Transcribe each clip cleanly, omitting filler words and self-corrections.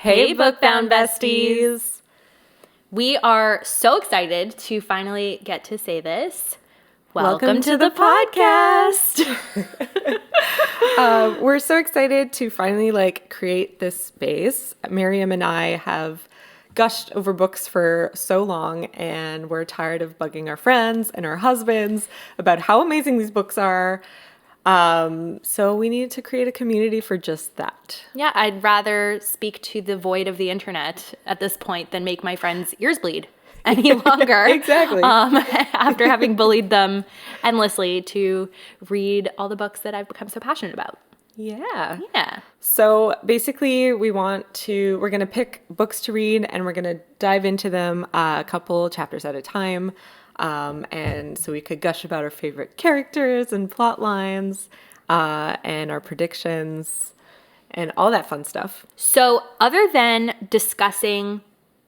Hey, Book Bound Besties! We are so excited to finally get to say this. Welcome to the podcast! We're so excited to finally create this space. Myriam and I have gushed over books for so long, and we're tired of bugging our friends and our husbands about how amazing these books are. So we needed to create a community for just that. Yeah, I'd rather speak to the void of the internet at this point than make my friends' ears bleed any longer. Exactly. After having bullied them endlessly to read all the books that I've become so passionate about. Yeah. Yeah. So basically we're going to pick books to read, and we're going to dive into them a couple chapters at a time. And so we could gush about our favorite characters and plot lines, and our predictions and all that fun stuff. So other than discussing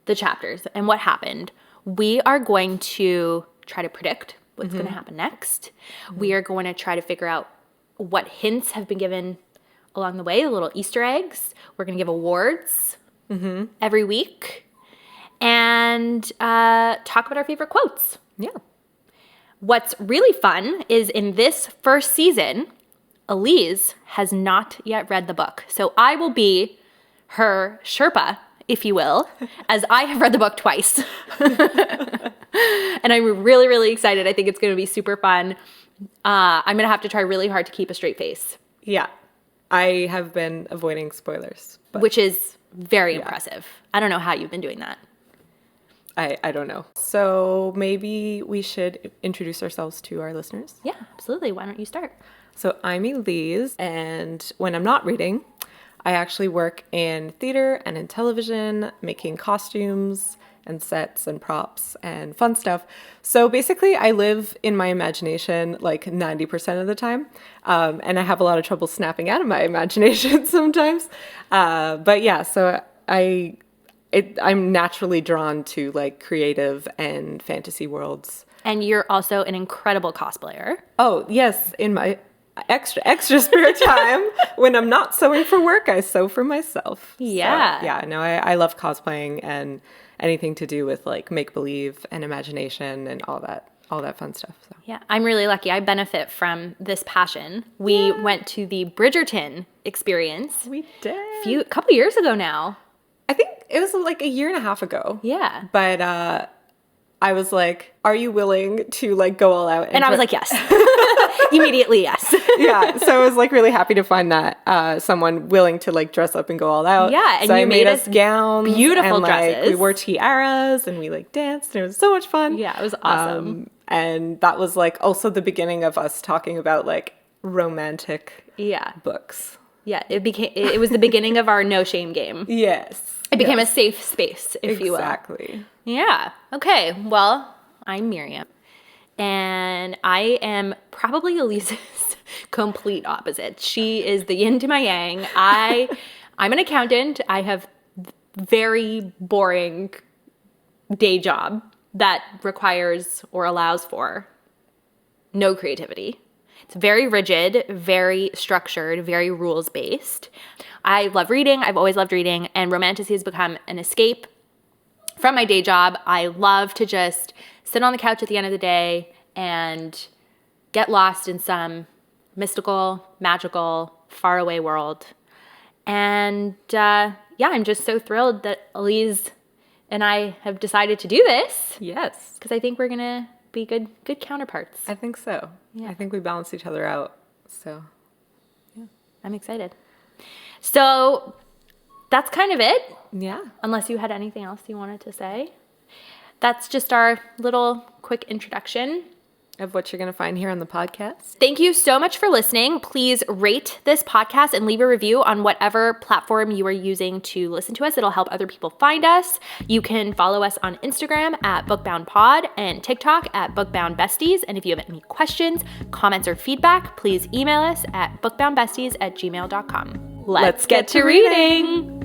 the chapters and what happened, we are going to try to predict what's going to happen next. We are going to try to figure out what hints have been given along the way, the little Easter eggs. We're going to give awards every week and talk about our favorite quotes. Yeah. What's really fun is in this first season, Elise has not yet read the book. So I will be her Sherpa, if you will, as I have read the book twice. And I'm really, really excited. I think it's going to be super fun. I'm going to have to try really hard to keep a straight face. Yeah. I have been avoiding spoilers. Which is very impressive. I don't know how you've been doing that. I don't know. So maybe we should introduce ourselves to our listeners. Yeah, absolutely. Why don't you start? So I'm Elise, and when I'm not reading, I actually work in theater and in television, making costumes and sets and props and fun stuff. So basically, I live in my imagination like 90% of the time, and I have a lot of trouble snapping out of my imagination sometimes. But yeah, so I'm naturally drawn to creative and fantasy worlds. And you're also an incredible cosplayer. Oh, yes. In my extra spare time, when I'm not sewing for work, I sew for myself. Yeah. So, yeah, no, I love cosplaying and anything to do with make-believe and imagination and all that fun stuff. So. Yeah, I'm really lucky. I benefit from this passion. We went to the Bridgerton Experience. We did. A couple years ago now. I think it was a year and a half ago. Yeah. But I was like, are you willing to go all out? And I was like, yes. Immediately, yes. Yeah. So I was really happy to find that someone willing to dress up and go all out. Yeah. And so you I made us gowns. Beautiful and, dresses. We wore tiaras and we danced, and it was so much fun. Yeah, it was awesome. And that was also the beginning of us talking about romantic books. Yeah. It was the beginning of our no shame game. Yes. It became a safe space, if you will. Exactly. Yeah. Okay. Well, I'm Myriam. And I am probably Elise's complete opposite. She is the yin to my yang. I'm an accountant. I have very boring day job that requires or allows for no creativity. It's very rigid, very structured, very rules-based. I love reading. I've always loved reading, and romantasy has become an escape from my day job. I love to just sit on the couch at the end of the day and get lost in some mystical, magical, faraway world. And I'm just so thrilled that Elise and I have decided to do this. Yes. Because I think we're going to be good counterparts. I think so. Yeah. I think we balance each other out. So, yeah. I'm excited. So that's kind of it. Yeah. Unless you had anything else you wanted to say. That's just our little quick introduction of what you're going to find here on the podcast. Thank you so much for listening. Please rate this podcast and leave a review on whatever platform you are using to listen to us. It'll help other people find us. You can follow us on Instagram at BookboundPod and TikTok at Book Bound Besties. And if you have any questions, comments, or feedback, please email us at bookboundbesties@gmail.com. Let's get to reading.